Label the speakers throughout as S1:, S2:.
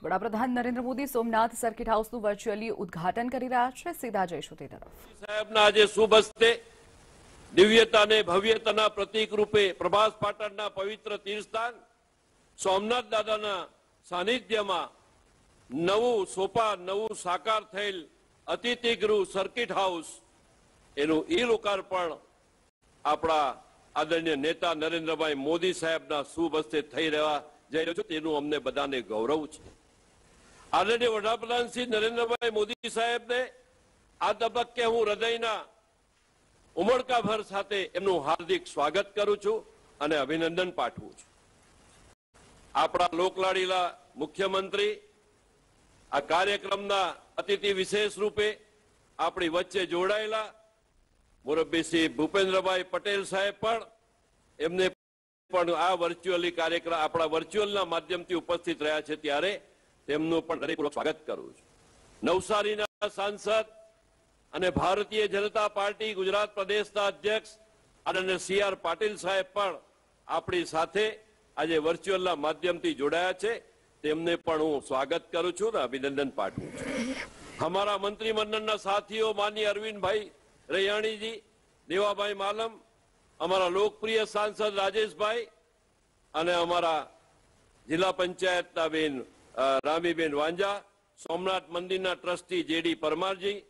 S1: વડાપ્રધાન Narendra Modi Somnath circuit હાઉસનું virtually ઉદ્ઘાટન કરી રહ્યા છે। સીધા જઈશું તે તરફ।
S2: સાહેબના આજે શુભ હસ્તે દિવ્યતા અને ભવ્યતાના પ્રતીક રૂપે પ્રભાસ પાટણના પવિત્ર તીર્થસ્થાન સોમનાથ દાદાના સાનિધ્યમાં નવું સોપાન નવું સાકાર થયેલ અતિથિ ગૃહ સર્કિટ હાઉસ એનું ઈ લોકાર્પણ આપણા આદરણીય નેતા નરેન્દ્રભાઈ મોદી સાહેબના શુભ હસ્તે થઈ રહ્યા જઈ રહ્યું છે તેનું અમને બધાને ગૌરવ છે। આદરણીય વડાપ્રધાન શ્રી નરેન્દ્રભાઈ મોદી સાહેબને આ તબક્કે હું હૃદયના ઉમળકાભર સાથે એમનું હાર્દિક સ્વાગત કરું છું અને અભિનંદન પાઠવું છું। આપણા લોકલાડીલા મુખ્યમંત્રી આ કાર્યક્રમના અતિથિ વિશેષ રૂપે આપણી વચ્ચે જોડાયેલા મુરબ્બી શ્રી ભૂપેન્દ્રભાઈ પટેલ સાહેબ પણ એમને પણ આ વર્ચ્યુઅલી કાર્યક્રમ આપણા વર્ચ્યુઅલના માધ્યમથી ઉપસ્થિત રહ્યા છે ત્યારે તેમનું પણ હૃદયપૂર્વક સ્વાગત કરું છું। નવસારીના સાંસદ અને ભારતીય જનતા પાર્ટી ગુજરાત પ્રદેશના અધ્યક્ષ આદરણીય સી.આર. પાટીલ સાહેબ પણ આપણી સાથે આજે વર્ચ્યુઅલના માધ્યમથી જોડાયા છે તેમને પણ હું સ્વાગત કરું છું અને અભિનંદન પાઠવું છું। हमारा मंत्रिमंडलના સાથીઓ માનनीय અરવિંદભાઈ રૈયાણીજી, દેવાભાઈ માલમ, અમારા લોકપ્રિય સાંસદ રાજેશભાઈ અને અમારા જિલ્લા પંચાયતના બેન રામીબેન વાંજા, સોમનાથ મંદિરના ટ્રસ્ટી જે.ડી. પરમારજી,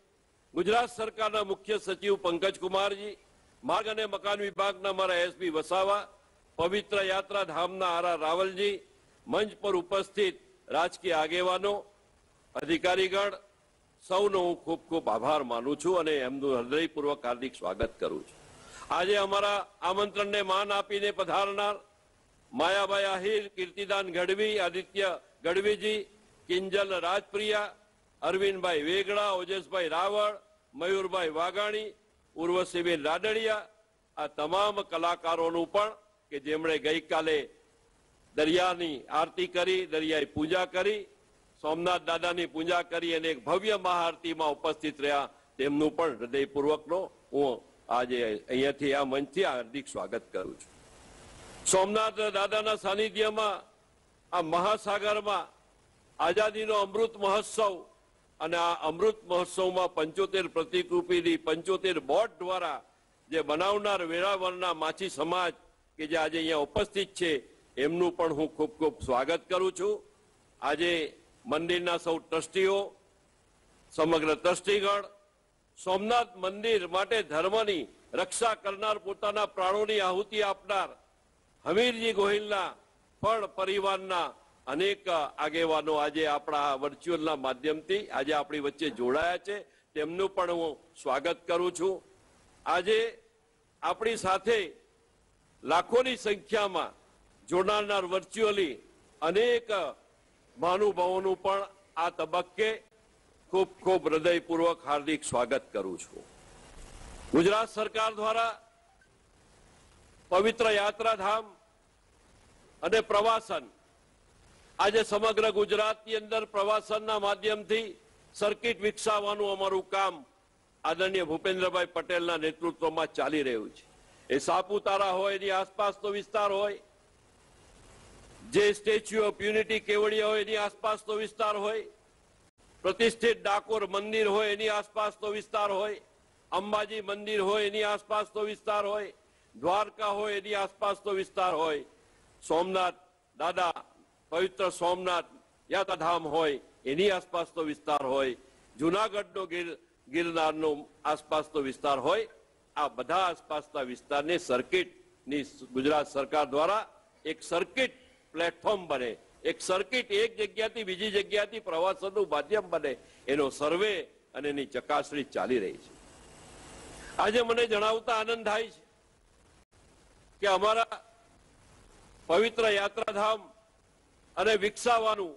S2: ગુજરાત સરકારના મુખ્ય સચિવ પંકજકુમારજી, માર્ગ અને મકાન વિભાગના અમારા એસ.બી. વસાવા, પવિત્ર યાત્રા ધામના આર.આર. રાવલજી, મંચ પર ઉપસ્થિત રાજકીય આગેવાનો, અધિકારીગણ, સૌનો હું ખૂબ ખૂબ આભાર માનું છું અને એમનું હૃદયપૂર્વક હાર્દિક સ્વાગત કરું છું। આજે અમારા આમંત્રણને માન આપીને પધારનાર માયાભાઈ આહિર, કીર્તિદાન ગઢવી, આદિત્ય ગઢવીજી, કિંજલ રાજપ્રિયા, અરવિંદભાઈ વેગડા, ઓજસભાઈ રાવળ, મયુરભાઈ વાઘાણી, ઉર્વશીબેન રાડડિયા, આ તમામ કલાકારોનું પણ કે જેમણે ગઈકાલે દરિયાની આરતી કરી, દરિયાની પૂજા કરી, સોમનાથ દાદાની પૂજા કરી અને એક ભવ્ય મહાઆરતીમાં ઉપસ્થિત રહ્યા તેમનું પણ હૃદયપૂર્વકનો હું આજે અહીંયાથી આ મંચથી હાર્દિક સ્વાગત કરું છું। સોમનાથ દાદાના સાનિધ્યમાં આ મહાસાગરમાં આઝાદીનો અમૃત મહોત્સવ અને આ અમૃત મહોત્સવમાં 75 પ્રતિકરૂપીની 75 બોટ દ્વારા જે બનાવનાર વેરાવળના માછી સમાજ કે જે આજે અહીંયા ઉપસ્થિત છે એમનું પણ હું ખૂબ ખૂબ સ્વાગત કરું છું। આજે મંદિરના સૌ ટ્રસ્ટીઓ, સમગ્ર ટ્રસ્ટીગણ, સોમનાથ મંદિર માટે ધર્મની રક્ષા કરનાર, પોતાના પ્રાણોની આહુતિ આપનાર હમીરજી ગોહિલના પણ પરિવારના અનેક આગેવાનો આજે આપણા વર્ચ્યુઅલના માધ્યમથી આજે આપણી વચ્ચે જોડાયા છે તેમનું પણ હું સ્વાગત કરું છું। આજે આપણી સાથે લાખોની સંખ્યામાં જોડાનાર વર્ચ્યુઅલી અનેક મહાનુભાવોનું પણ આ તબક્કે ખૂબ ખૂબ હૃદયપૂર્વક હાર્દિક સ્વાગત કરું છું। ગુજરાત સરકાર દ્વારા પવિત્ર યાત્રાધામ અને પ્રવાસન આજે સમગ્ર ગુજરાતની અંદર પ્રવાસનના માધ્યમથી સર્કિટ વિકસાવવાનું અમારું કામ આદરણીય ભૂપેન્દ્રભાઈ પટેલના નેતૃત્વમાં ચાલી રહ્યું છે। એ સાપુતારા હોય, એની આસપાસનો વિસ્તાર હોય, જે સ્ટેચ્યુ ઓફ યુનિટી કેવડિયા હોય એની આસપાસનો વિસ્તાર હોય, પ્રતિષ્ઠિત ડાકોર મંદિર હોય એની આસપાસનો વિસ્તાર હોય, અંબાજી મંદિર હોય એની આસપાસનો વિસ્તાર હોય, દ્વારકા હોય એની આસપાસનો વિસ્તાર હોય, સોમનાથ દાદા પવિત્ર સોમનાથ યાત્રાધામ હોય એની આસપાસનો વિસ્તાર હોય, જુનાગઢનો ગિરનારનો આસપાસનો વિસ્તાર હોય, આ બધા આસપાસના વિસ્તારને સર્કિટની ગુજરાત સરકાર દ્વારા એક સર્કિટ પ્લેટફોર્મ બને, એક સર્કિટ એક જગ્યાથી બીજી જગ્યાથી પ્રવાસનનું માધ્યમ બને એનો સર્વે અને એની ચકાસણી ચાલી રહી છે। આજે મને જણાવતા આનંદ થાય છે કે અમારા પવિત્ર યાત્રાધામ અને વિકસાવવાનું,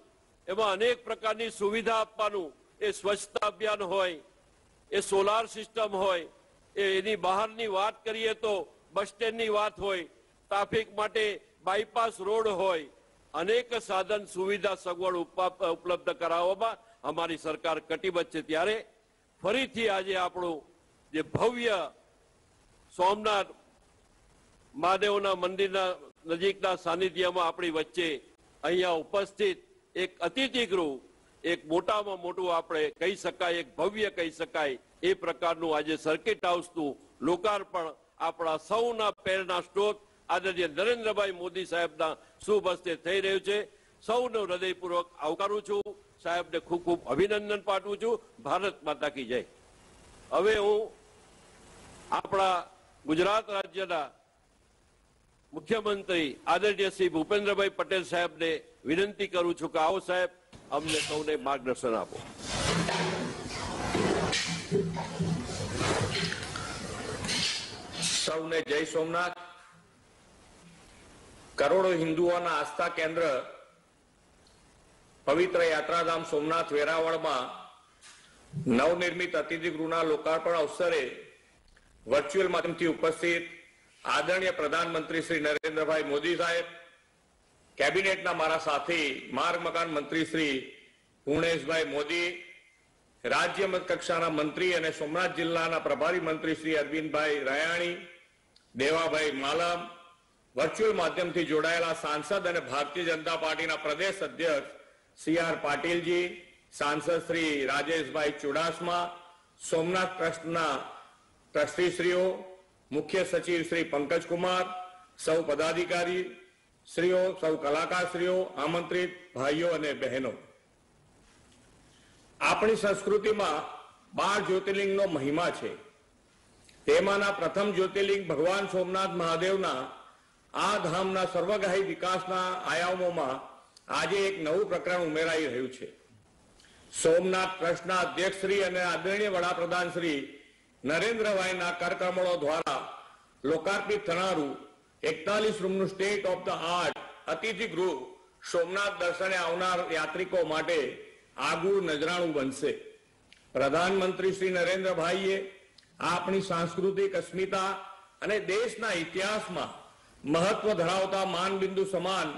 S2: એમાં અનેક પ્રકારની સુવિધા આપવાનું, એ સ્વચ્છતા અભિયાન હોય, એ સોલાર સિસ્ટમ હોય, એની બહારની વાત કરીએ તો બસ સ્ટેન્ડની વાત હોય, ટ્રાફિક માટે બાયપાસ રોડ હોય, અનેક સાધન સુવિધા સગવડ ઉપલબ્ધ કરાવવામાં અમારી સરકાર કટિબદ્ધ છે। ત્યારે ફરીથી આજે આપણું જે ભવ્ય સોમનાથ મહાદેવના મંદિરના નજીકના સાનિધ્યમાં આપણી વચ્ચે અહીંયા ઉપસ્થિત એક અતિથિ ગૃહ, એક મોટામાં મોટું આપણે કહી શકાય, એક ભવ્ય કહી શકાય એ પ્રકારનું આજે સર્કિટ હાઉસનું લોકાર્પણ આપણા સૌના પ્રેરણા સ્ત્રોત આદરણીય નરેન્દ્રભાઈ મોદી સાહેબના શુભ હસ્તે થઈ રહ્યું છે. સૌનો હૃદયપૂર્વક આવકારું છું. સાહેબને ખૂબ ખૂબ અભિનંદન પાઠવું છું. ભારત માતા કી જય. હવે હું આપણા ગુજરાત રાજ્યના મુખ્યમંત્રી આદરણીય શ્રી ભૂપેન્દ્રભાઈ પટેલ સાહેબને વિનંતી કરું છું કે આવો સાહેબ, અમને સૌને માર્ગદર્શન આપો.
S3: સૌને જય સોમનાથ. કરોડો હિન્દુઓના આસ્થા કેન્દ્ર પવિત્ર યાત્રાધામ સોમનાથ વેરાવળમાં નવનિર્મિત અતિથિગૃહના લોકાર્પણ અવસરે વર્ચ્યુઅલ માધ્યમથી ઉપસ્થિત આદરણીય પ્રધાનમંત્રી શ્રી નરેન્દ્રભાઈ મોદી સાહેબ, કેબિનેટના મારા સાથી માર્ગ મકાન મંત્રી શ્રી પૂર્ણેશભાઈ મોદી, રાજ્ય કક્ષાના મંત્રી અને સોમનાથ જિલ્લાના પ્રભારી મંત્રી શ્રી અરવિંદભાઈ રયાણી, દેવાભાઈ માલમ, વર્ચ્યુઅલ માધ્યમથી જોડાયેલા સાંસદ અને ભારતીય જનતા પાર્ટીના પ્રદેશ અધ્યક્ષ સી આર પાટીલજી, સાંસદ શ્રી રાજેશભાઈ ચુડાસમા, સોમનાથ ટ્રસ્ટના ટ્રસ્ટીશ્રીઓ, મુખ્ય સચિવ શ્રી પંકજકુમાર, સૌ પદાધિકારી શ્રીઓ, સૌ કલાકારશ્રીઓ, આમંત્રિત ભાઈઓ અને બહેનો. આપણી સંસ્કૃતિમાં 12 જ્યોતિર્લિંગનો મહિમા છે. તેમાંના પ્રથમ જ્યોતિર્લિંગ ભગવાન સોમનાથ મહાદેવના આ ધામના સર્વગ્રાહી વિકાસના આયામોમાં આજે એક નવું પ્રકરણ ઉમેરાઈ રહ્યું છે. સોમનાથ ટ્રસ્ટના અધ્યક્ષ શ્રી અને આદરણીય વડાપ્રધાન શ્રી નરેન્દ્રભાઈના કરકમળો દ્વારા લોકાર્પિત થનારું 41 રૂમનું સ્ટેટ ઓફ ધ આર્ટ અતિથિ ગૃહ સોમનાથ દર્શને આવનાર યાત્રિકો માટે આગવું નજરાણું બનશે. પ્રધાનમંત્રી શ્રી નરેન્દ્રભાઈએ આપણી સાંસ્કૃતિક અસ્મિતા અને દેશના ઇતિહાસમાં મહત્વ ધરાવતા માનબિંદુ સમાન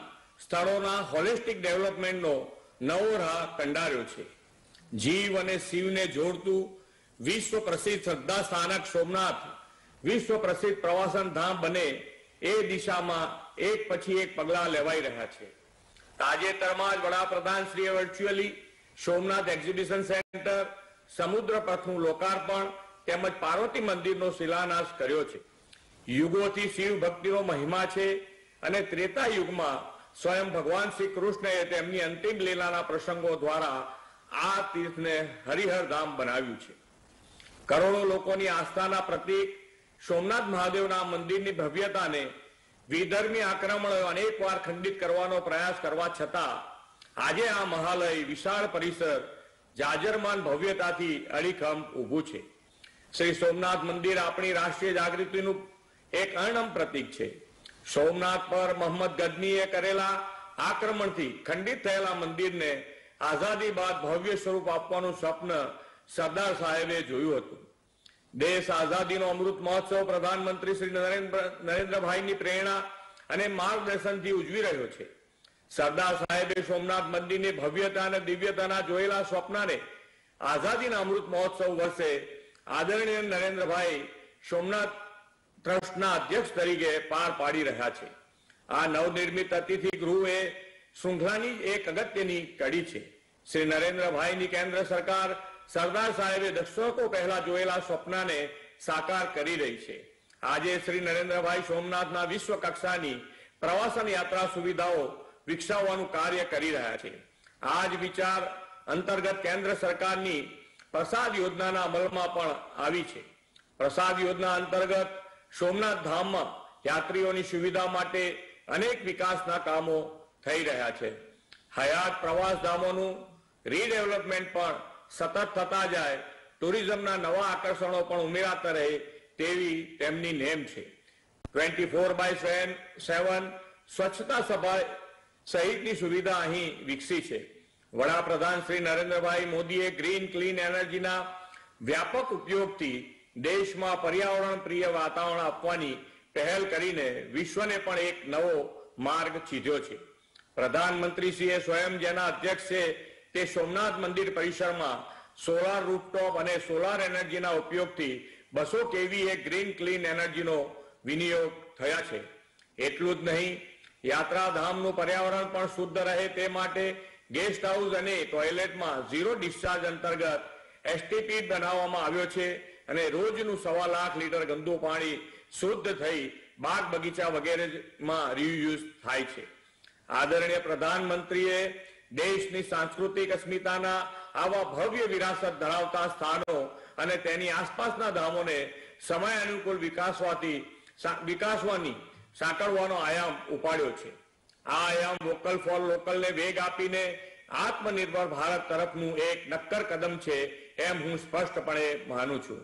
S3: સ્થળોના હોલિસ્ટિક ડેવલપમેન્ટનો નવો રાહ કંડાર્યો છે. જીવ અને શિવને જોડતું વિશ્વ પ્રસિદ્ધ શ્રદ્ધા સ્થાનક સોમનાથ વિશ્વ પ્રસિદ્ધ પ્રવાસન ધામ બને એ દિશામાં એક પછી એક પગલાં લેવાઈ રહ્યા છે. તાજેતરમાં જ વડાપ્રધાન શ્રીએ વર્ચ્યુઅલી સોમનાથ એક્ઝિબિશન સેન્ટર, સમુદ્ર પથનું લોકાર્પણ તેમજ પાર્વતી મંદિરનો શિલાન્યાસ કર્યો છે. યુગોથી શિવ ભક્તિનો મહિમા છે અને ત્રેતા યુગમાં સ્વયં ભગવાન શ્રી કૃષ્ણએ તેમની અંતિમ લીલાના પ્રસંગો દ્વારા આ તીર્થને હરિહર ધામ બનાવ્યું છે. કરોડો લોકોની આસ્થાના પ્રતીક સોમનાથ મહાદેવના મંદિરની ભવ્યતાને વિધર્મી આક્રમણો અનેકવાર ખંડિત કરવાનો પ્રયાસ કરવા છતાં આજે આ મહાલય વિશાળ પરિસર જાજરમાન ભવ્યતાથી અડીખમ ઊભું છે. શ્રી સોમનાથ મંદિર આપણી રાષ્ટ્રીય જાગૃતિનું એક અણનમ પ્રતીક છે. સોમનાથ પર મોહમ્મદ ગઝનીએ કરેલા આક્રમણથી ખંડિત થયેલા મંદિરને આઝાદી બાદ ભવ્ય સ્વરૂપ આપવાનું સ્વપ્ન સરદાર સાહેબે જોયું હતું. દેશ આઝાદીનો અમૃત મહોત્સવ પ્રધાનમંત્રી શ્રી નરેન્દ્રભાઈની પ્રેરણા અને માર્ગદર્શનથી ઉજવી રહ્યો છે. સરદાર સાહેબે સોમનાથ મંદિરની ભવ્યતા અને દિવ્યતાના જોયેલા સ્વપ્નને આઝાદીના અમૃત મહોત્સવ વર્ષે આદરણીય નરેન્દ્રભાઈ સોમનાથ ટ્રસ્ટના અધ્યક્ષ તરીકે પાર પાડી રહ્યા છે. આ નવનિર્મિત અતિથિ ગૃહ એ શૃંખલાની એક અગત્યની કડી છે. શ્રી નરેન્દ્રભાઈની કેન્દ્ર સરકાર સરદાર સાહેબે દશકો પહેલા જોયેલા સ્વપ્નને સાકાર કરી રહી છે. આજે શ્રી નરેન્દ્રભાઈ સોમનાથના વિશ્વ કક્ષાની પ્રવાસન યાત્રા સુવિધાઓ વિકસાવવાનું કાર્ય કરી રહ્યા છે. આ જ વિચાર અંતર્ગત કેન્દ્ર સરકારની પ્રસાદ યોજનાના અમલમાં પણ આવી છે. પ્રસાદ યોજના અંતર્ગત સોમનાથ ધામમાં યાત્રીઓની સુવિધા માટે અનેક વિકાસના કામો થઈ રહ્યા છે. હયાત પ્રવાસ ધામોનું રીડેવલપમેન્ટ પણ સતત થતા જાય, ટુરિઝમના નવા આકર્ષણો પણ ઉમેરાતા રહે તેવી તેમની નેમ છે. 24/7 સ્વચ્છતા સભા સહિતની સુવિધા અહીં વિકસી છે. વડાપ્રધાન શ્રી નરેન્દ્રભાઈ મોદીએ ગ્રીન ક્લીન એનર્જીના વ્યાપક ઉપયોગથી દેશમાં પર્યાવરણ પ્રિય વાતાવરણ આપવાની પહેલ કરીને વિશ્વને પણ એક નવો માર્ગ ચીધ્યો છે. પ્રધાનમંત્રીશ્રીએ સ્વયં જેના અધ્યક્ષ છે તે સોમનાથ મંદિર પરિસરમાં સોલાર રૂફટોપ અને સોલાર એનર્જીના ઉપયોગથી 200 kVA ગ્રીન ક્લીન એનર્જીનો વિનિયોગ થયા છે. એટલું જ નહીં, યાત્રાધામનું પર્યાવરણ પણ શુદ્ધ રહે તે માટે गेस्ट हाउस અને ટોયલેટમાં ઝીરો ડિસ્ચાર્જ અંતર્ગત એસટીપી બનાવવામાં આવ્યો છે અને રોજનું 1.25 લાખ લીટર ગંદુ પાણી શુદ્ધ થઈ બાગ બગીચા વગેરેમાં રીયુઝ થાય છે। આદરણીય પ્રધાનમંત્રીએ દેશની સાંસ્કૃતિક અસ્મિતાના આવા ભવ્ય વિરાસત ધરાવતા સ્થાનો અને તેની આસપાસના ધામોને સમય અનુકૂળ વિકાસવાની સાંકળવાનો આયામ ઉપાડ્યો છે। આ આયામ વોકલ ફોર લોકલને વેગ આપીને આત્મનિર્ભર ભારત તરફનું એક નક્કર કદમ છે એમ હું સ્પષ્ટપણે માનું છું।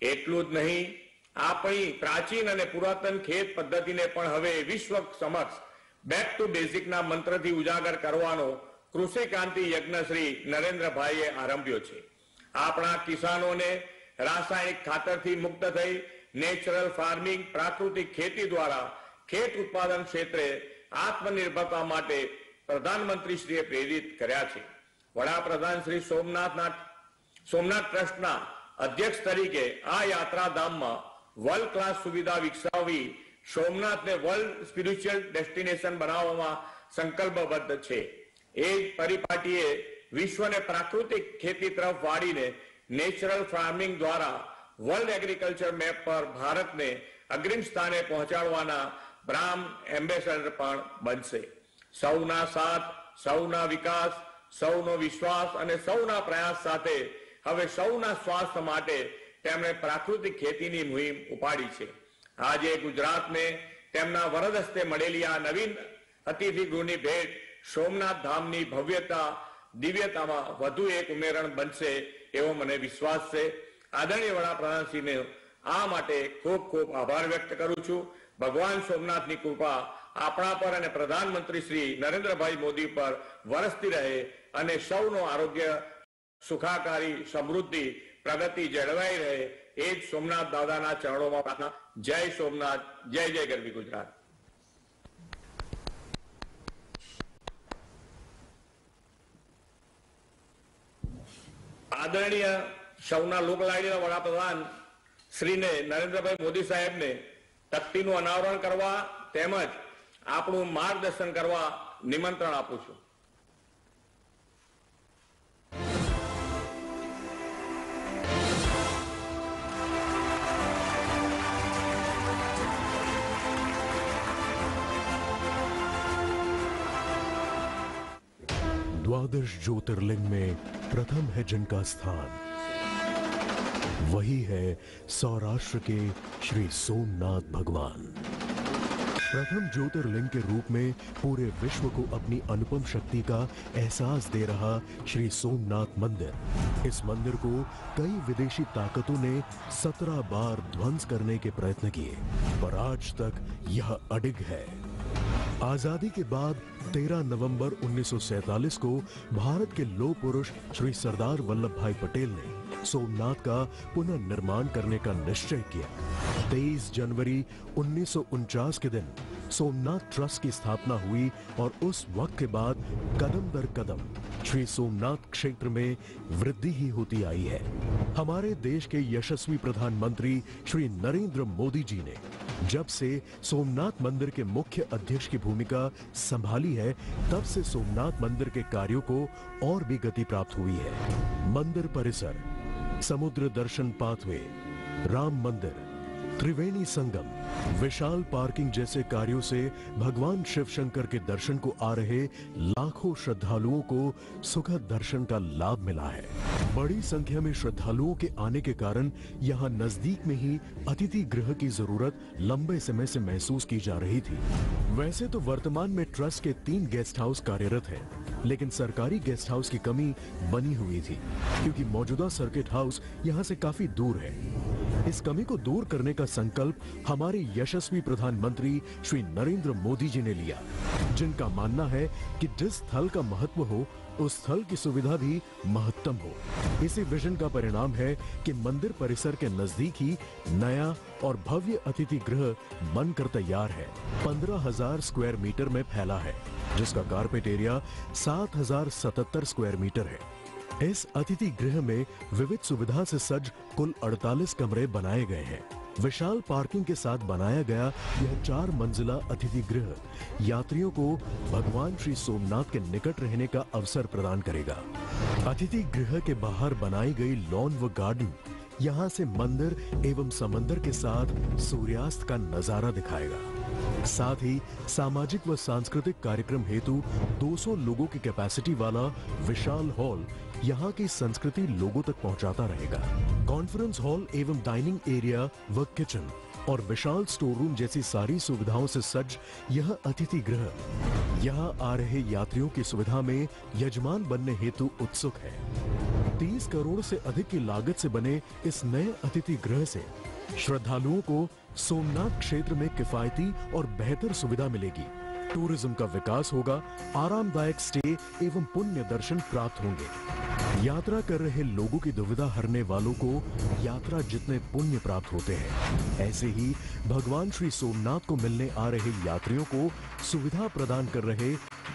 S3: એટલું જ નહીં, આપણી પ્રાચીન અને પુરાતન ખેત પદ્ધતિને પણ હવે વિશ્વ સમક્ષ બેક ટુ બેઝિકના મંત્રથી ઉજાગર કરવાનો કૃષિ ક્રાંતિ યજ્ઞ શ્રી નરેન્દ્રભાઈએ આરંભ્યો છે। આપણા કિસાનોને રાસાયણિક ખાતરથી મુક્ત થઈ નેચરલ ફાર્મિંગ પ્રાકૃતિક ખેતી દ્વારા ખેત ઉત્પાદન ક્ષેત્રે આત્મનિર્ભરતા માટે પ્રધાનમંત્રીશ્રીએ પ્રેરિત કર્યા છે। વડાપ્રધાન શ્રી સોમનાથ ટ્રસ્ટના અધ્યક્ષ તરીકે આ યાત્રાધામમાં વર્લ્ડ ક્લાસ સુવિધા વિકસાવી સોમનાથને વર્લ્ડ સ્પિરિચ્યુઅલ ડેસ્ટિનેશન બનાવવામાં સંકલ્પબદ્ધ છે। એ જ પરિપાટીએ વિશ્વને પ્રાકૃતિક ખેતી તરફ વાળીને નેચરલ ફાર્મિંગ દ્વારા વર્લ્ડ એગ્રીકલ્ચર મેપ પર ભારતને અગ્રીમ સ્થાને પહોંચાડવાના બ્રાન્ડ એમ્બેસેડર પણ બનશે। સૌના સાથ, સૌના વિકાસ, સૌનો વિશ્વાસ અને સૌના પ્રયાસ સાથે હવે સૌના સ્વાસ્થ્ય માટે તેમણે પ્રાકૃતિક ખેતીની મુહિમ ઉપાડી છે। આજે ગુજરાતને તેમના વરદ હસ્તે મળેલી આ નવીન અતિથિ ગૃહની ભેટ સોમનાથ ધામની ભવ્યતા દિવ્યતામાં વધુ એક ઉમેરણ બનશે એવો મને વિશ્વાસ છે। આદરણીય વડાપ્રધાનશ્રીને આ માટે ખૂબ ખૂબ આભાર વ્યક્ત કરું છું। ભગવાન સોમનાથની કૃપા આપણા પર અને પ્રધાનમંત્રી શ્રી નરેન્દ્રભાઈ મોદી પર વરસતી રહે અને સૌનો આરોગ્ય, સુખાકારી, સમૃદ્ધિ, પ્રગતિ જળવાઈ રહે એ જ સોમનાથ દાદાના ચરણોમાં પ્રાર્થના। જય સોમનાથ, જય જય ગરવી ગુજરાત। આદરણીય સૌના લોકલાડીના વડાપ્રધાન શ્રીને નરેન્દ્રભાઈ મોદી સાહેબને તકતીનું અનાવરણ કરવા તેમજ આપણું માર્ગદર્શન કરવા નિમંત્રણ આપું છું।
S4: द्वादश ज्योतिर्लिंग में प्रथम है जिनका स्थान, वही है सौराष्ट्र के श्री सोमनाथ भगवान। प्रथम ज्योतिर्लिंग के रूप में पूरे विश्व को अपनी अनुपम शक्ति का एहसास दे रहा श्री सोमनाथ मंदिर। इस मंदिर को कई विदेशी ताकतों ने 17 बार ध्वंस करने के प्रयत्न किए, पर आज तक यह अडिग है। आजादी के बाद 13 नवंबर 1947 को भारत के लौह पुरुष श्री सरदार वल्लभ भाई पटेल ने सोमनाथ का पुनर्निर्माण करने का निश्चय किया। 23 जनवरी 1949 के दिन सोमनाथ ट्रस्ट की स्थापना हुई और उस वक्त के बाद कदम दर कदम श्री सोमनाथ क्षेत्र में वृद्धि ही होती आई है। हमारे देश के यशस्वी प्रधानमंत्री श्री नरेंद्र मोदी जी ने जब से सोमनाथ मंदिर के मुख्य अध्यक्ष की भूमिका संभाली है, तब से सोमनाथ मंदिर के कार्यों को और भी गति प्राप्त हुई है। मंदिर परिसर, समुद्र दर्शन पाथवे, राम मंदिर, त्रिवेणी संगम, विशाल पार्किंग जैसे कार्यों से भगवान शिव शंकर के दर्शन को आ रहे लाखों श्रद्धालुओं को सुखद दर्शन का लाभ मिला है। बड़ी संख्या में श्रद्धालुओं के आने के कारण यहाँ नजदीक में ही अतिथि गृह की जरूरत लंबे समय से महसूस की जा रही थी। वैसे तो वर्तमान में ट्रस्ट के 3 गेस्ट हाउस कार्यरत हैं, लेकिन सरकारी गेस्ट हाउस की कमी बनी हुई थी क्योंकि मौजूदा सर्किट हाउस यहाँ से काफी दूर है। इस कमी को दूर करने का संकल्प हमारे यशस्वी प्रधानमंत्री श्री नरेंद्र मोदी जी ने लिया, जिनका मानना है कि जिस स्थल का महत्व हो उस स्थल की सुविधा भी महत्तम हो। इसी विजन का परिणाम है कि मंदिर परिसर के नजदीक ही नया और भव्य अतिथि गृह बनकर तैयार है। 15,000 स्क्वायर मीटर में फैला है, जिसका कारपेट एरिया 7,077 स्क्वायर मीटर है। इस अतिथि गृह में विविध सुविधा से सज्ज कुल 48 कमरे बनाए गए हैं। विशाल पार्किंग के साथ बनाया गया यह 4 मंजिला अतिथि गृह यात्रियों को भगवान श्री सोमनाथ के निकट रहने का अवसर प्रदान करेगा। अतिथि गृह के बाहर बनाई गई लॉन व गार्डन यहां से मंदिर एवं समंदर के साथ सूर्यास्त का नजारा दिखाएगा। साथ ही सामाजिक व सांस्कृतिक कार्यक्रम हेतु 200 लोगों की कैपेसिटी वाला विशाल हॉल यहाँ की संस्कृति लोगों तक पहुंचाता रहेगा। कॉन्फ्रेंस हॉल एवं डाइनिंग एरिया व किचन और विशाल स्टोर रूम जैसी सारी सुविधाओं से सज्ज यह अतिथि गृह यहाँ आ रहे यात्रियों की सुविधा में यजमान बनने हेतु उत्सुक है। 30 करोड़ से अधिक की लागत से बने इस नए अतिथि गृह से श्रद्धालुओं को सोमनाथ क्षेत्र में किफायती और बेहतर सुविधा मिलेगी। टूरिज्म का विकास होगा, आरामदायक स्टे एवं पुण्य दर्शन प्राप्त होंगे। यात्रा कर रहे लोगों की दुविधा हरने वालों को यात्रा जितने पुण्य प्राप्त होते हैं, ऐसे ही भगवान श्री सोमनाथ को मिलने आ रहे यात्रियों को सुविधा प्रदान कर रहे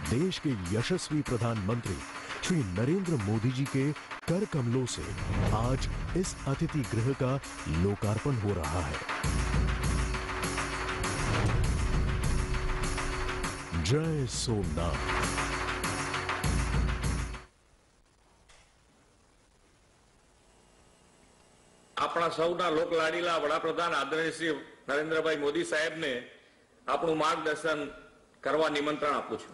S4: देश के यशस्वी प्रधानमंत्री श्री नरेंद्र मोदी जी के कर कमलों से आज इस अतिथि गृह का लोकार्पण हो रहा है। जय सोमनाथ।
S3: આપણા સૌના લોકલાડીલા વડાપ્રધાન આદરણીય શ્રી નરેન્દ્રભાઈ મોદી સાહેબને આપણું માર્ગદર્શન કરવા નિમંત્રણ આપું છું।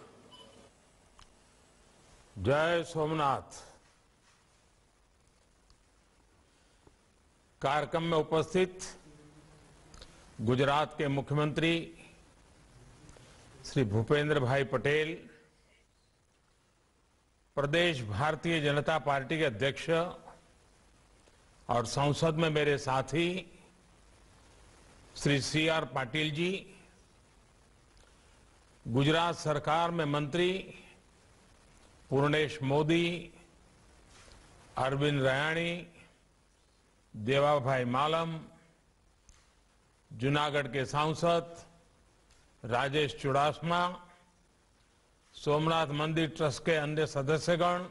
S5: जय सोमनाथ। कार्यक्रम में उपस्थित गुजरात के मुख्यमंत्री श्री भूपेंद्र भाई पटेल, प्रदेश भारतीय जनता पार्टी के अध्यक्ष और संसद में मेरे साथी श्री CR पाटिल जी, गुजरात सरकार में मंत्री पूर्णेश मोदी, अरविंद रयाणी, देवाभाई मालम, जूनागढ़ के सांसद राजेश चुड़ासमा, सोमनाथ मंदिर ट्रस्ट के अन्य सदस्यगण,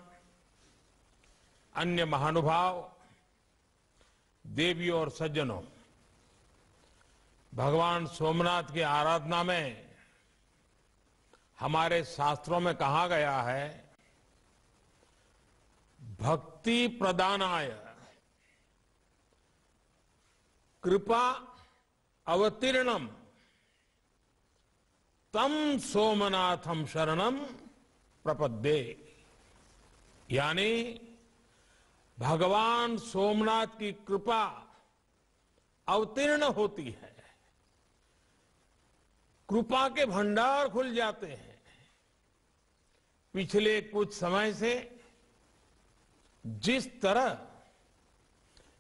S5: अन्य महानुभाव, देवियों और सज्जनों, भगवान सोमनाथ की आराधना में हमारे शास्त्रों में कहा गया है, भक्ति प्रदानाय कृपा अवतीर्णम तम सोमनाथम शरणम प्रपद्ये। यानी भगवान सोमनाथ की कृपा अवतीर्ण होती है, कृपा के भंडार खुल जाते हैं। पिछले कुछ समय से जिस तरह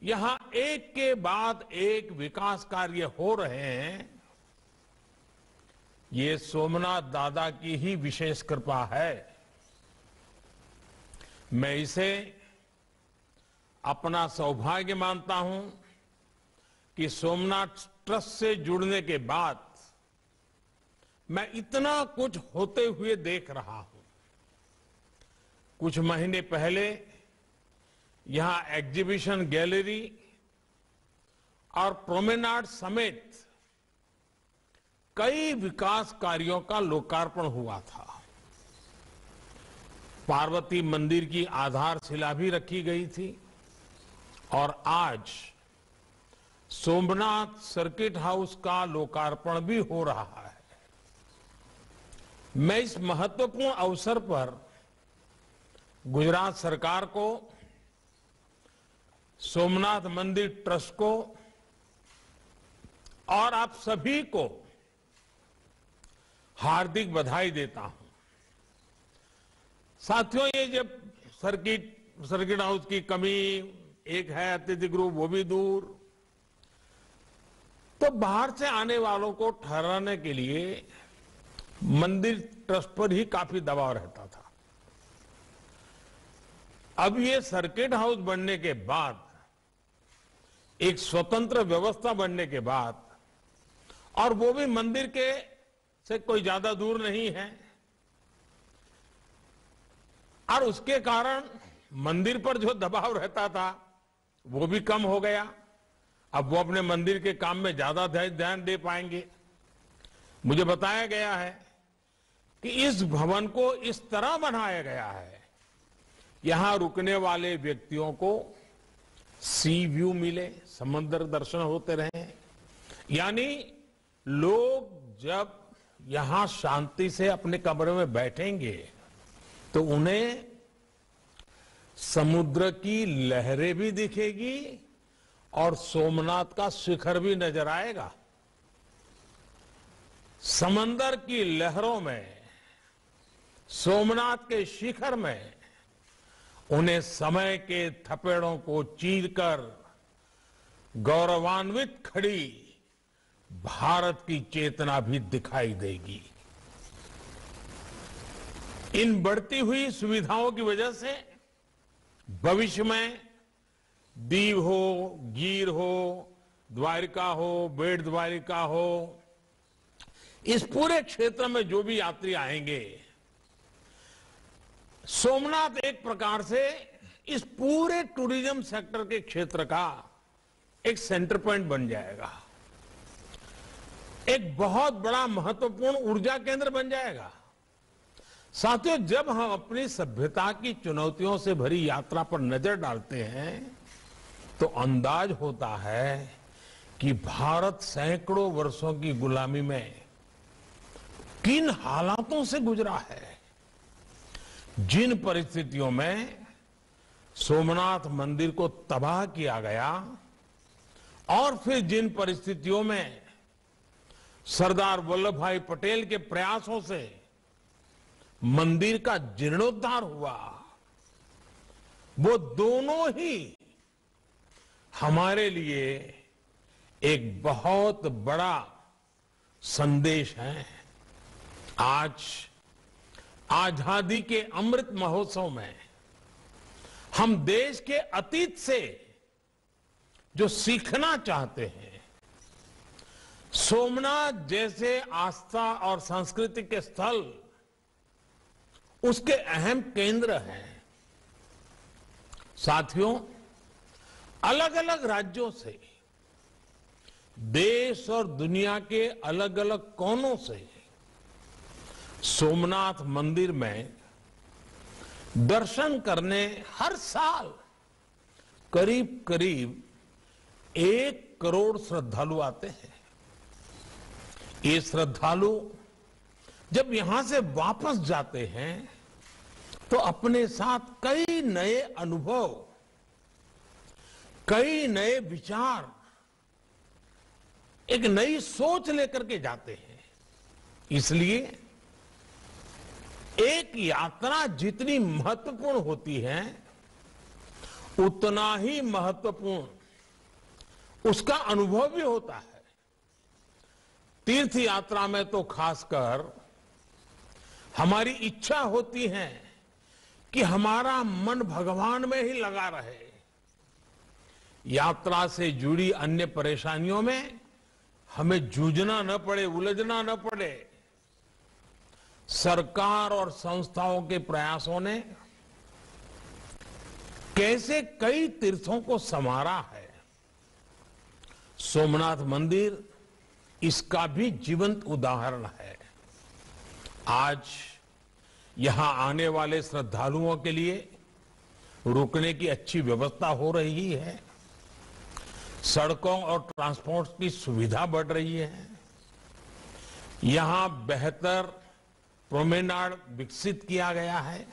S5: यहां एक के बाद एक विकास कार्य हो रहे हैं, ये सोमनाथ दादा की ही विशेष कृपा है। मैं इसे अपना सौभाग्य मानता हूं कि सोमनाथ ट्रस्ट से जुड़ने के बाद मैं इतना कुछ होते हुए देख रहा हूं। कुछ महीने पहले यहां एग्जीबिशन गैलरी और प्रोमेनाड समेत कई विकास कार्यों का लोकार्पण हुआ था। पार्वती मंदिर की आधारशिला भी रखी गई थी और आज सोमनाथ सर्किट हाउस का लोकार्पण भी हो रहा है। मैं इस महत्वपूर्ण अवसर पर गुजरात सरकार को, सोमनाथ मंदिर ट्रस्ट को और आप सभी को हार्दिक बधाई देता हूं। साथियों, ये जब सर्किट हाउस की कमी एक है, अतिथि गृह वो भी दूर, तो बाहर से आने वालों को ठहराने के लिए मंदिर ट्रस्ट पर ही काफी दबाव रहता था। अब ये सर्किट हाउस बनने के बाद, एक स्वतंत्र व्यवस्था बनने के बाद, और वो भी मंदिर के से कोई ज्यादा दूर नहीं है, और उसके कारण मंदिर पर जो दबाव रहता था वो भी कम हो गया अब वो अपने मंदिर के काम में ज्यादा ध्यान दे पाएंगे। मुझे बताया गया है कि इस भवन को इस तरह बनाया गया है, यहां रुकने वाले व्यक्तियों को सी व्यू मिले, समंदर दर्शन होते रहे। यानी लोग जब यहां शांति से अपने कमरे में बैठेंगे तो उन्हें समुद्र की लहरें भी दिखेगी और सोमनाथ का शिखर भी नजर आएगा। समंदर की लहरों में, सोमनाथ के शिखर में उन्हें समय के थपेड़ों को चीरकर गौरवान्वित खड़ी भारत की चेतना भी दिखाई देगी। इन बढ़ती हुई सुविधाओं की वजह से भविष्य में दीव हो, गीर हो, द्वारिका हो, बेट द्वारिका हो, इस पूरे क्षेत्र में जो भी यात्री आएंगे, सोमनाथ एक प्रकार से इस पूरे टूरिज्म सेक्टर के क्षेत्र का एक सेंटर पॉइंट बन जाएगा, एक बहुत बड़ा महत्वपूर्ण ऊर्जा केंद्र बन जाएगा। साथियों, जब हम अपनी सभ्यता की चुनौतियों से भरी यात्रा पर नजर डालते हैं तो अंदाज होता है कि भारत सैकड़ों वर्षों की गुलामी में किन हालातों से गुजरा है। जिन परिस्थितियों में सोमनाथ मंदिर को तबाह किया गया और फिर जिन परिस्थितियों में सरदार वल्लभ भाई पटेल के प्रयासों से मंदिर का जीर्णोद्धार हुआ, वो दोनों ही हमारे लिए एक बहुत बड़ा संदेश है। आज आजादी के अमृत महोत्सव में हम देश के अतीत से जो सीखना चाहते हैं, सोमनाथ जैसे आस्था और संस्कृति के स्थल उसके अहम केंद्र हैं। साथियों, अलग अलग राज्यों से, देश और दुनिया के अलग अलग कोनों से सोमनाथ मंदिर में दर्शन करने हर साल करीब करीब 1 करोड़ श्रद्धालु आते हैं। ये श्रद्धालु जब यहां से वापस जाते हैं तो अपने साथ कई नए अनुभव, कई नए विचार, एक नई सोच लेकर के जाते हैं। इसलिए एक यात्रा जितनी महत्वपूर्ण होती है, उतना ही महत्वपूर्ण उसका अनुभव भी होता है। तीर्थ यात्रा में तो खासकर हमारी इच्छा होती है कि हमारा मन भगवान में ही लगा रहे। यात्रा से जुड़ी अन्य परेशानियों में हमें जूझना न पड़े, उलझना न पड़े। सरकार और संस्थाओं के प्रयासों ने कैसे कई तीर्थों को संवारा है, सोमनाथ मंदिर इसका भी जीवंत उदाहरण है। आज यहां आने वाले श्रद्धालुओं के लिए रुकने की अच्छी व्यवस्था हो रही है, सड़कों और ट्रांसपोर्ट की सुविधा बढ़ रही है, यहां बेहतर प्रोमेनाड विकसित किया गया है,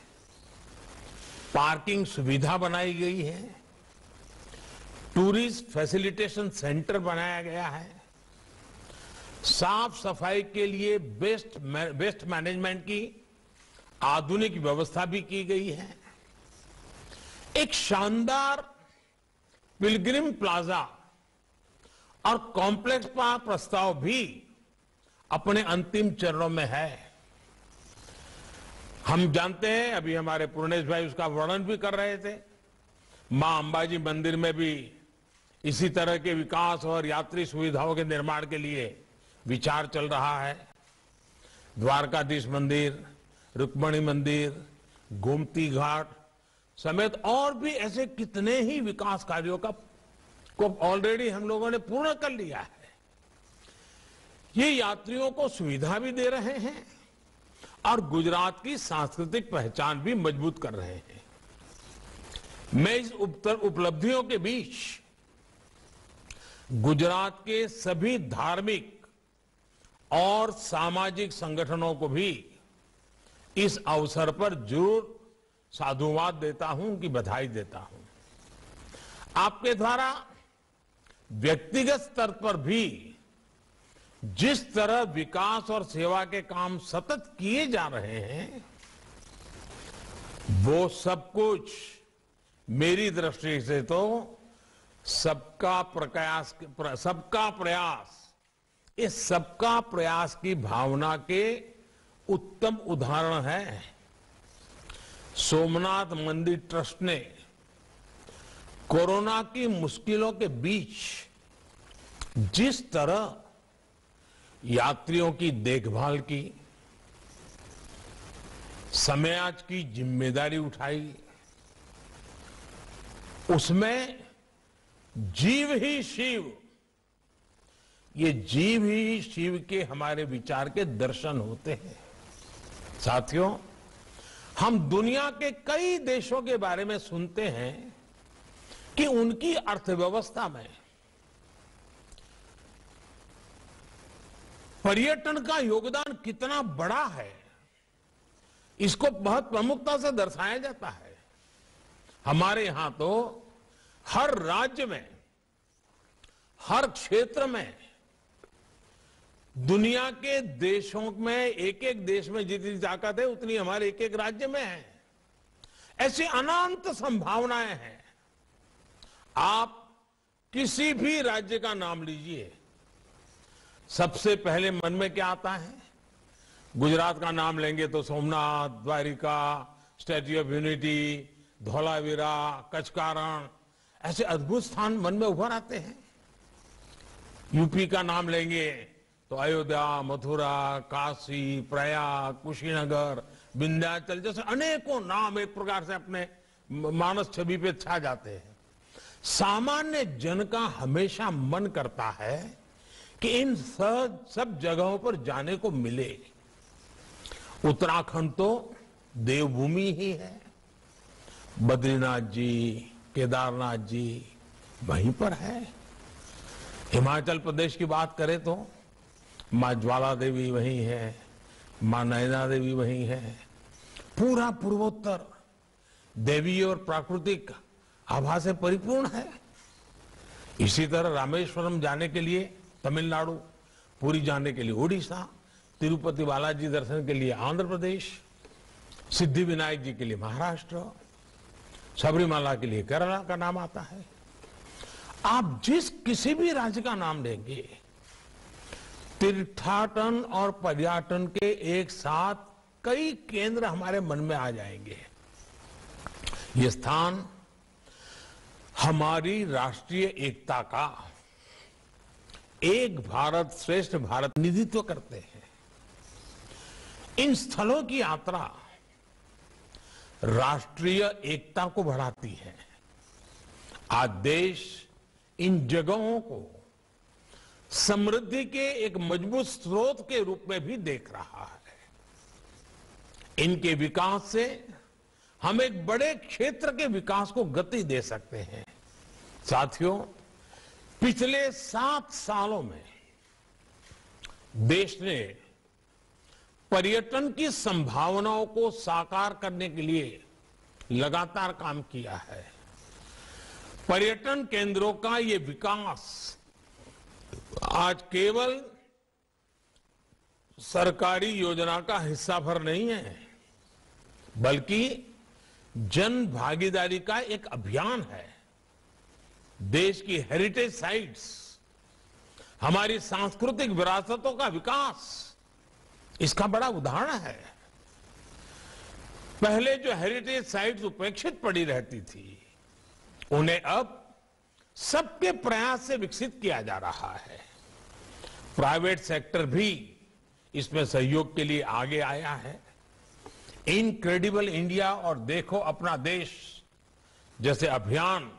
S5: पार्किंग सुविधा बनाई गई है, टूरिस्ट फैसिलिटेशन सेंटर बनाया गया है, साफ सफाई के लिए वेस्ट मैनेजमेंट की आधुनिक व्यवस्था भी की गई है। एक शानदार पिलग्रिम प्लाजा और कॉम्प्लेक्स का प्रस्ताव भी अपने अंतिम चरणों में है। हम जानते हैं, अभी हमारे पूर्णेश भाई उसका वर्णन भी कर रहे थे, मां अंबाजी मंदिर में भी इसी तरह के विकास और यात्री सुविधाओं के निर्माण के लिए विचार चल रहा है। द्वारकाधीश मंदिर, रुक्मणी मंदिर, गोमती घाट समेत और भी ऐसे कितने ही विकास कार्यों का को ऑलरेडी हम लोगों ने पूर्ण कर लिया है। ये यात्रियों को सुविधा भी दे रहे हैं और गुजरात की सांस्कृतिक पहचान भी मजबूत कर रहे हैं। मैं इस उपलब्धियों के बीच गुजरात के सभी धार्मिक और सामाजिक संगठनों को भी इस अवसर पर जरूर साधुवाद देता हूं, उनकी बधाई देता हूं। आपके द्वारा व्यक्तिगत स्तर पर भी जिस तरह विकास और सेवा के काम सतत किए जा रहे हैं, वो सब कुछ मेरी दृष्टि से तो सबका प्रयास, इस सबका प्रयास की भावना के उत्तम उदाहरण है। सोमनाथ मंदिर ट्रस्ट ने कोरोना की मुश्किलों के बीच जिस तरह यात्रियों की देखभाल की, समाज की जिम्मेदारी उठाई, उसमें जीव ही शिव, ये जीव ही शिव के हमारे विचार के दर्शन होते हैं। साथियों, हम दुनिया के कई देशों के बारे में सुनते हैं कि उनकी अर्थव्यवस्था में पर्यटन का योगदान कितना बड़ा है, इसको बहुत प्रमुखता से दर्शाया जाता है। हमारे यहां तो हर राज्य में, हर क्षेत्र में, दुनिया के देशों में, एक एक देश में जितनी ताकत है उतनी हमारे एक एक राज्य में है। ऐसी अनंत संभावनाएं हैं। आप किसी भी राज्य का नाम लीजिए, सबसे पहले मन में क्या आता है? गुजरात का नाम लेंगे तो Somnath, Dwarka, Statue of Unity, Dholavira, Kutch का रण, ऐसे अद्भुत स्थान मन में उभर आते हैं। यूपी का नाम लेंगे तो अयोध्या, मथुरा, काशी, प्रयाग, कुशीनगर, विंध्याचल जैसे अनेकों नाम एक प्रकार से अपने मानस छवि पे छा जाते हैं। सामान्य जन का हमेशा मन करता है कि इन सब जगहों पर जाने को मिले। उत्तराखंड तो देवभूमि ही है। बद्रीनाथ जी, केदारनाथ जी वहीं पर है। हिमाचल प्रदेश की बात करें तो मां ज्वाला देवी वहीं है, मां नैना देवी वहीं है। पूरा पूर्वोत्तर देवी और प्राकृतिक आभा से परिपूर्ण है। इसी तरह रामेश्वरम जाने के लिए तमिलनाडु, पुरी जाने के लिए ओडिशा, तिरुपति बालाजी दर्शन के लिए आंध्र प्रदेश, सिद्धि विनायक जी के लिए महाराष्ट्र, सबरीमाला के लिए केरला का नाम आता है। आप जिस किसी भी राज्य का नाम लेंगे, तीर्थाटन और पर्यटन के एक साथ कई केंद्र हमारे मन में आ जाएंगे। ये स्थान हमारी राष्ट्रीय एकता का, एक भारत श्रेष्ठ भारत प्रतिनिधित्व करते हैं। इन स्थलों की यात्रा राष्ट्रीय एकता को बढ़ाती है। आज देश इन जगहों को समृद्धि के एक मजबूत स्रोत के रूप में भी देख रहा है। इनके विकास से हम एक बड़े क्षेत्र के विकास को गति दे सकते हैं। साथियों, पिछले 7 सालों में देश ने पर्यटन की संभावनाओं को साकार करने के लिए लगातार काम किया है। पर्यटन केंद्रों का ये विकास आज केवल सरकारी योजना का हिस्सा भर नहीं है, बल्कि जन भागीदारी का एक अभियान है। देश की हेरिटेज साइट्स, हमारी सांस्कृतिक विरासतों का विकास इसका बड़ा उदाहरण है। पहले जो हेरिटेज साइट्स उपेक्षित पड़ी रहती थी, उन्हें अब सबके प्रयास से विकसित किया जा रहा है। प्राइवेट सेक्टर भी इसमें सहयोग के लिए आगे आया है। इनक्रेडिबल इंडिया और देखो अपना देश जैसे अभियान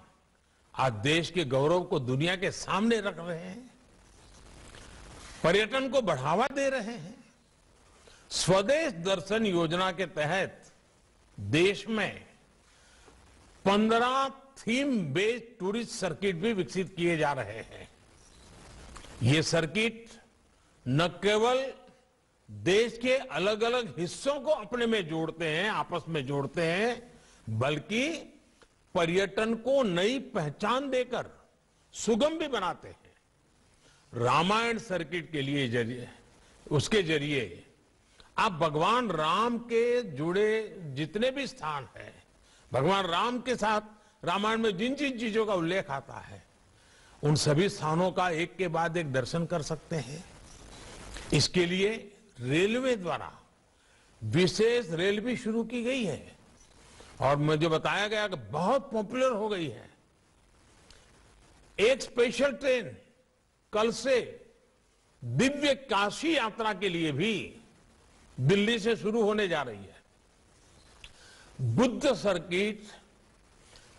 S5: आज देश के गौरव को दुनिया के सामने रख रहे हैं, पर्यटन को बढ़ावा दे रहे हैं। स्वदेश दर्शन योजना के तहत देश में 15 थीम बेस्ड टूरिस्ट सर्किट भी विकसित किए जा रहे हैं। ये सर्किट न केवल देश के अलग अलग हिस्सों को अपने में जोड़ते हैं, आपस में जोड़ते हैं, बल्कि पर्यटन को नई पहचान देकर सुगम भी बनाते हैं। रामायण सर्किट के लिए उसके जरिए आप भगवान राम के जुड़े जितने भी स्थान हैं, भगवान राम के साथ रामायण में जिन जिन चीजों का उल्लेख आता है, उन सभी स्थानों का एक के बाद एक दर्शन कर सकते हैं। इसके लिए रेलवे द्वारा विशेष रेल भी शुरू की गई है और मुझे बताया गया कि बहुत पॉपुलर हो गई है। एक स्पेशल ट्रेन कल से दिव्य काशी यात्रा के लिए भी दिल्ली से शुरू होने जा रही है। बुद्ध सर्किट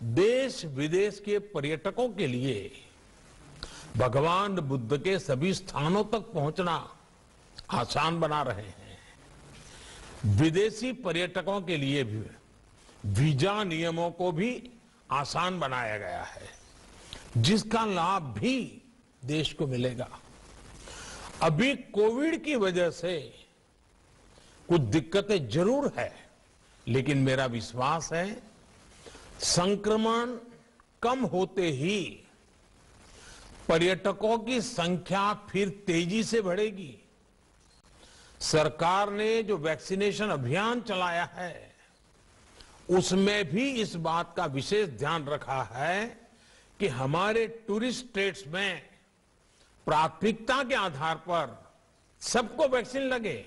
S5: देश विदेश के पर्यटकों के लिए भगवान बुद्ध के सभी स्थानों तक पहुंचना आसान बना रहे हैं। विदेशी पर्यटकों के लिए भी वीजा नियमों को भी आसान बनाया गया है, जिसका लाभ भी देश को मिलेगा। अभी कोविड की वजह से कुछ दिक्कतें जरूर है, लेकिन मेरा विश्वास है संक्रमण कम होते ही पर्यटकों की संख्या फिर तेजी से बढ़ेगी। सरकार ने जो वैक्सीनेशन अभियान चलाया है, उसमें भी इस बात का विशेष ध्यान रखा है कि हमारे टूरिस्ट स्टेट्स में प्राथमिकता के आधार पर सबको वैक्सीन लगे।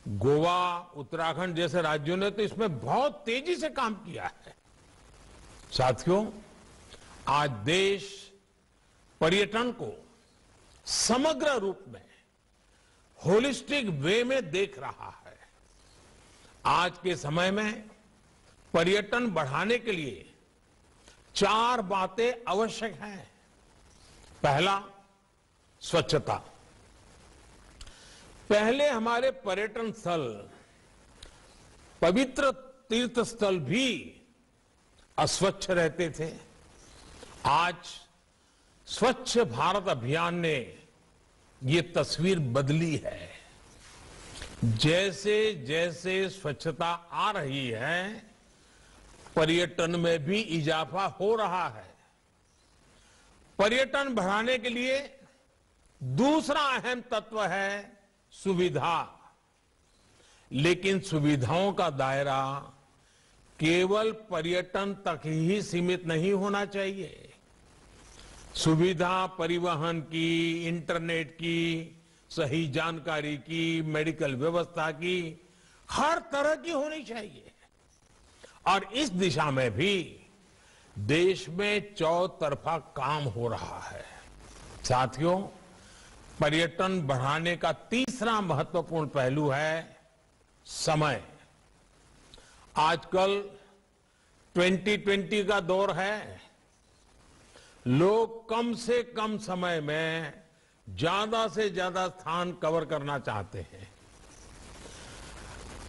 S5: गोवा, उत्तराखंड जैसे राज्यों ने तो इसमें बहुत तेजी से काम किया है। साथियों, आज देश पर्यटन को समग्र रूप में होलिस्टिक वे में देख रहा है। आज के समय में पर्यटन बढ़ाने के लिए 4 बातें आवश्यक हैं। पहला, स्वच्छता। पहले हमारे पर्यटन स्थल, पवित्र तीर्थ स्थल भी अस्वच्छ रहते थे। आज स्वच्छ भारत अभियान ने ये तस्वीर बदली है। जैसे जैसे स्वच्छता आ रही है, पर्यटन में भी इजाफा हो रहा है। पर्यटन बढ़ाने के लिए दूसरा अहम तत्व है सुविधा। लेकिन सुविधाओं का दायरा केवल पर्यटन तक ही सीमित नहीं होना चाहिए। सुविधा परिवहन की, इंटरनेट की, सही जानकारी की, मेडिकल व्यवस्था की, हर तरह की होनी चाहिए। और इस दिशा में भी देश में चौतरफा काम हो रहा है। साथियों, पर्यटन बढ़ाने का तीसरा महत्वपूर्ण पहलू है समय। आजकल 2020 का दौर है। लोग कम से कम समय में ज्यादा से ज्यादा स्थान कवर करना चाहते हैं।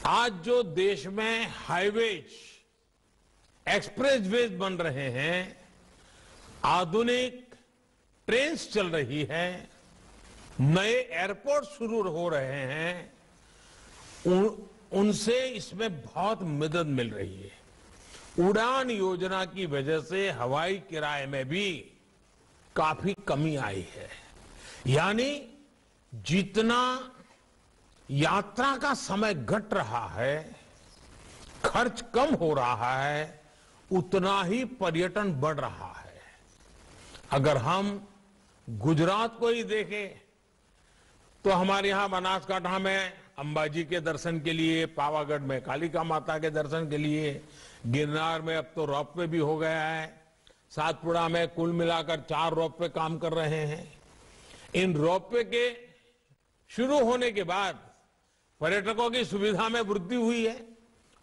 S5: आज जो देश में हाईवेज, एक्सप्रेसवेज बन रहे हैं, आधुनिक ट्रेन्स चल रही है, नए एयरपोर्ट शुरू हो रहे हैं, उनसे इसमें बहुत मदद मिल रही है। उड़ान योजना की वजह से हवाई किराए में भी काफी कमी आई है। यानी जितना यात्रा का समय घट रहा है, खर्च कम हो रहा है, उतना ही पर्यटन बढ़ रहा है। अगर हम गुजरात को ही देखें तो हमारे यहां बनासकांठा में अंबाजी के दर्शन के लिए, पावागढ़ में कालिका माता के दर्शन के लिए, गिरनार में अब तो रोपवे भी हो गया है, सातपुड़ा में कुल मिलाकर 4 रोपवे काम कर रहे हैं। इन रोपवे के शुरू होने के बाद पर्यटकों की सुविधा में वृद्धि हुई है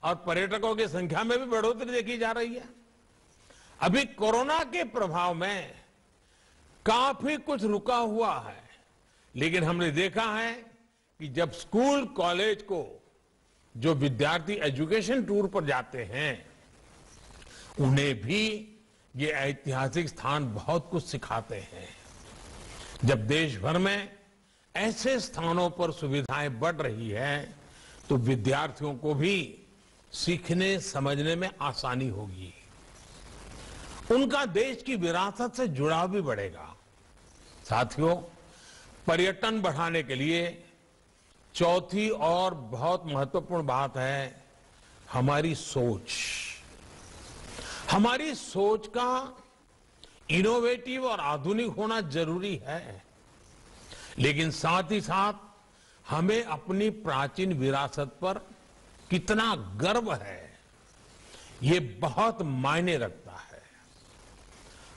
S5: और पर्यटकों की संख्या में भी बढ़ोतरी देखी जा रही है। अभी कोरोना के प्रभाव में काफी कुछ रुका हुआ है, लेकिन हमने देखा है कि जब स्कूल कॉलेज को जो विद्यार्थी एजुकेशन टूर पर जाते हैं उन्हें भी ये ऐतिहासिक स्थान बहुत कुछ सिखाते हैं। जब देश भर में ऐसे स्थानों पर सुविधाएं बढ़ रही है तो विद्यार्थियों को भी सीखने समझने में आसानी होगी, उनका देश की विरासत से जुड़ाव भी बढ़ेगा। साथियों, पर्यटन बढ़ाने के लिए चौथी और बहुत महत्वपूर्ण बात है हमारी सोच। हमारी सोच का इनोवेटिव और आधुनिक होना जरूरी है, लेकिन साथ ही साथ हमें अपनी प्राचीन विरासत पर कितना गर्व है ये बहुत मायने रखता है।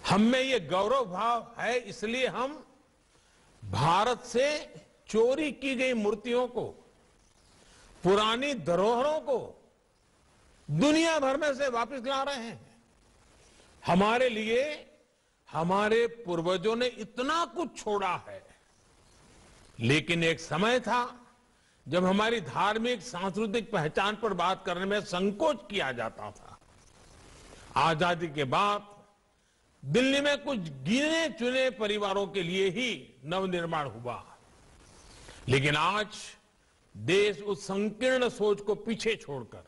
S5: हम में ये गौरव भाव है, इसलिए हम भारत से चोरी की गई मूर्तियों को, पुरानी धरोहरों को दुनिया भर में से वापस ला रहे हैं। हमारे लिए हमारे पूर्वजों ने इतना कुछ छोड़ा है, लेकिन एक समय था जब हमारी धार्मिक सांस्कृतिक पहचान पर बात करने में संकोच किया जाता था। आजादी के बाद दिल्ली में कुछ गिने चुने परिवारों के लिए ही नवनिर्माण हुआ, लेकिन आज देश उस संकीर्ण सोच को पीछे छोड़कर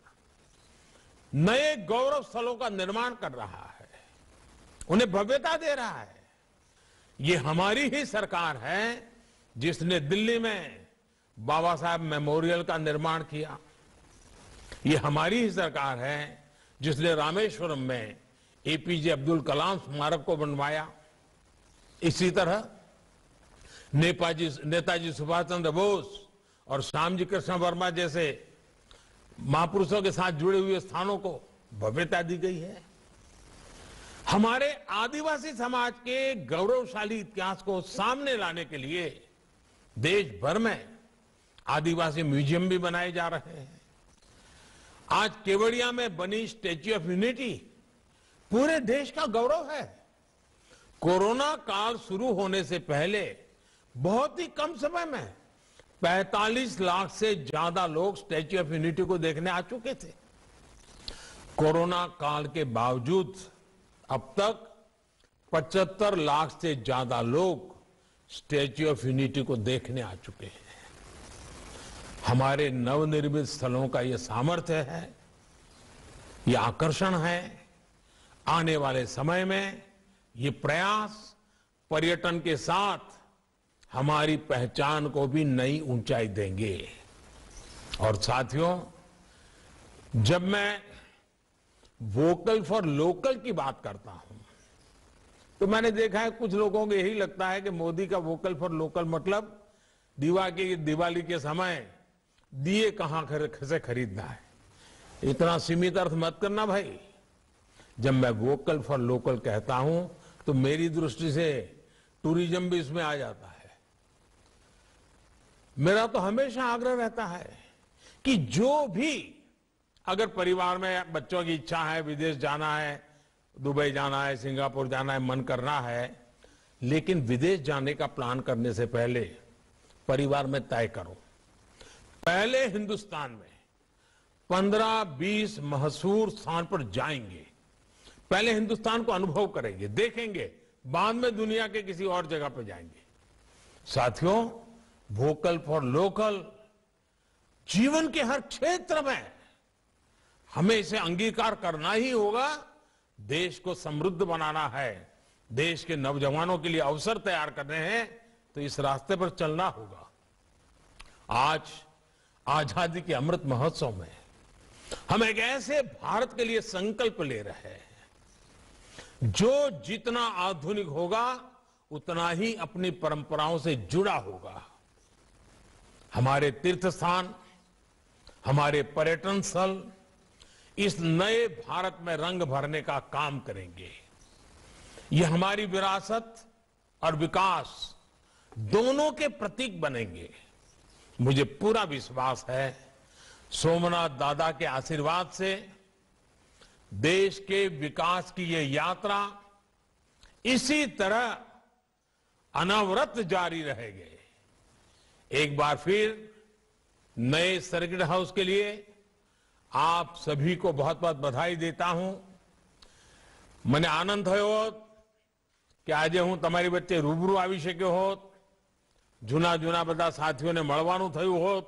S5: नए गौरव स्थलों का निर्माण कर रहा है, उन्हें भव्यता दे रहा है। ये हमारी ही सरकार है जिसने दिल्ली में बाबा साहब मेमोरियल का निर्माण किया। ये हमारी ही सरकार है जिसने रामेश्वरम में एपीजे अब्दुल कलाम स्मारक को बनवाया। इसी तरह नेताजी सुभाष चंद्र बोस और श्यामजी कृष्ण वर्मा जैसे महापुरुषों के साथ जुड़े हुए स्थानों को भव्यता दी गई है। हमारे आदिवासी समाज के गौरवशाली इतिहास को सामने लाने के लिए देश भर में आदिवासी म्यूजियम भी बनाए जा रहे हैं। आज केवड़िया में बनी स्टैच्यू ऑफ यूनिटी पूरे देश का गौरव है। कोरोना काल शुरू होने से पहले बहुत ही कम समय में 45 लाख से ज्यादा लोग स्टैच्यू ऑफ यूनिटी को देखने आ चुके थे। कोरोना काल के बावजूद अब तक 75 लाख से ज्यादा लोग स्टैच्यू ऑफ यूनिटी को देखने आ चुके हैं। हमारे नवनिर्मित स्थलों का यह सामर्थ्य है, यह आकर्षण है। आने वाले समय में ये प्रयास पर्यटन के साथ हमारी पहचान को भी नई ऊंचाई देंगे। और साथियों, जब मैं वोकल फॉर लोकल की बात करता हूं तो मैंने देखा है कुछ लोगों को यही लगता है कि मोदी का वोकल फॉर लोकल मतलब दिवाली के समय दिए कहां से खरीदना है। इतना सीमित अर्थ मत करना भाई। जब मैं वोकल फॉर लोकल कहता हूं तो मेरी दृष्टि से टूरिज्म भी इसमें आ जाता है। मेरा तो हमेशा आग्रह रहता है कि जो भी अगर परिवार में बच्चों की इच्छा है, विदेश जाना है, दुबई जाना है, सिंगापुर जाना है, मन करना है, लेकिन विदेश जाने का प्लान करने से पहले परिवार में तय करो। पहले हिंदुस्तान में 15-20 मशहूर स्थान पर जाएंगे, पहले हिंदुस्तान को अनुभव करेंगे, देखेंगे, बाद में दुनिया के किसी और जगह पर जाएंगे। साथियों, वोकल फॉर लोकल जीवन के हर क्षेत्र में हमें इसे अंगीकार करना ही होगा। देश को समृद्ध बनाना है, देश के नौजवानों के लिए अवसर तैयार करने हैं, तो इस रास्ते पर चलना होगा। आज आजादी के अमृत महोत्सव में हम एक ऐसे भारत के लिए संकल्प ले रहे हैं जो जितना आधुनिक होगा उतना ही अपनी परंपराओं से जुड़ा होगा। हमारे तीर्थ स्थान, हमारे पर्यटन स्थल इस नए भारत में रंग भरने का काम करेंगे। ये हमारी विरासत और विकास दोनों के प्रतीक बनेंगे। मुझे पूरा विश्वास है सोमनाथ दादा के आशीर्वाद से देश के विकास की ये यात्रा इसी तरह अनवरत जारी रहेगी। एक बार फिर नए सर्किट हाउस के लिए आप सभी को बहुत बहुत बधाई देता हूं। મને આનંદ થયો હોત કે આજે હું તમારી વચ્ચે રૂબરૂ આવી શક્યો હોત, જૂના જૂના બધા સાથીઓને મળવાનું થયું હોત,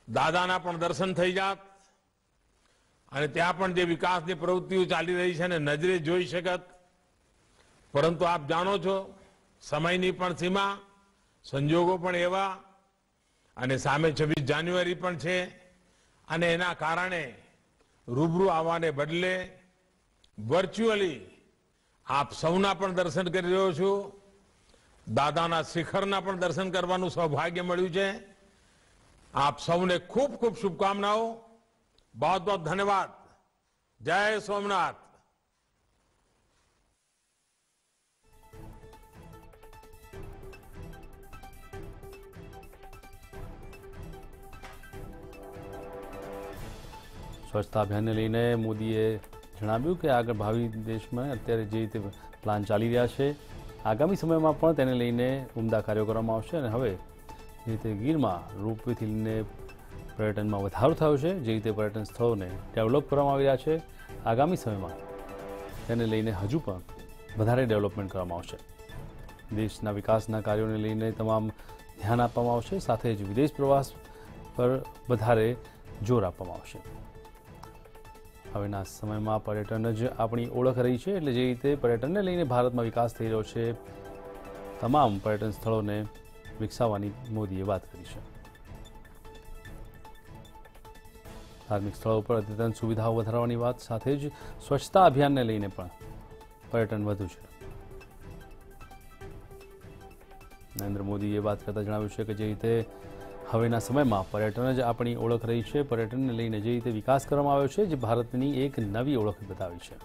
S5: દાદાના પણ દર્શન થઈ જાત અને ત્યાં પણ જે વિકાસની પ્રવૃત્તિઓ ચાલી રહી છે ને નજરે જોઈ શકત। પરંતુ આપ જાણો છો સમયની પણ સીમા, સંજોગો પણ એવા અને સામે 26 જાન્યુઆરી પણ છે અને એના કારણે રૂબરૂ આવવાને બદલે વર્ચ્યુઅલી આપ સૌના પણ દર્શન કરી રહ્યો છું। દાદાના શિખરના પણ દર્શન કરવાનું સૌભાગ્ય મળ્યું છે। આપ સૌને ખૂબ ખૂબ શુભકામનાઓ। बहुत बहुत धन्यवाद। जय सोमनाथ।
S6: સ્વચ્છતા અભિયાનને લઈને મોદીએ જણાવ્યું કે આગળ ભાવિ દેશમાં અત્યારે જે રીતે પ્લાન ચાલી રહ્યા છે આગામી સમયમાં પણ તેને લઈને ઉમદા કાર્યો કરવામાં આવશે અને હવે જે રીતે ગીરમાં રોપવેથી લઈને પર્યટનમાં વધારો થયો છે, જે રીતે પર્યટન સ્થળોને ડેવલપ કરવામાં આવી રહ્યા છે આગામી સમયમાં તેને લઈને હજુ પણ વધારે ડેવલપમેન્ટ કરવામાં આવશે। દેશના વિકાસના કાર્યોને લઈને તમામ ધ્યાન આપવામાં આવશે, સાથે જ વિદેશ પ્રવાસ પર વધારે જોર આપવામાં આવશે। હવેના સમયમાં પર્યટન જ આપણી ઓળખ રહી છે, એટલે જે રીતે પર્યટનને લઈને ભારતમાં વિકાસ થઈ રહ્યો છે તમામ પર્યટન સ્થળોને વિકસાવવાની મોદીએ વાત કરી છે। ધાર્મિક સ્થળો પર અદ્યતન સુવિધાઓ વધારવાની વાત સાથે જ સ્વચ્છતા અભિયાનને લઈને પણ પર્યટન વધુ છે। નરેન્દ્ર મોદીએ વાત કરતા જણાવ્યું છે કે જે રીતે હવેના સમયમાં પર્યટન જ આપણી ઓળખ રહી છે, પર્યટનને લઈને જે રીતે વિકાસ કરવામાં આવ્યો છે જે ભારતની એક નવી ઓળખ બતાવી છે।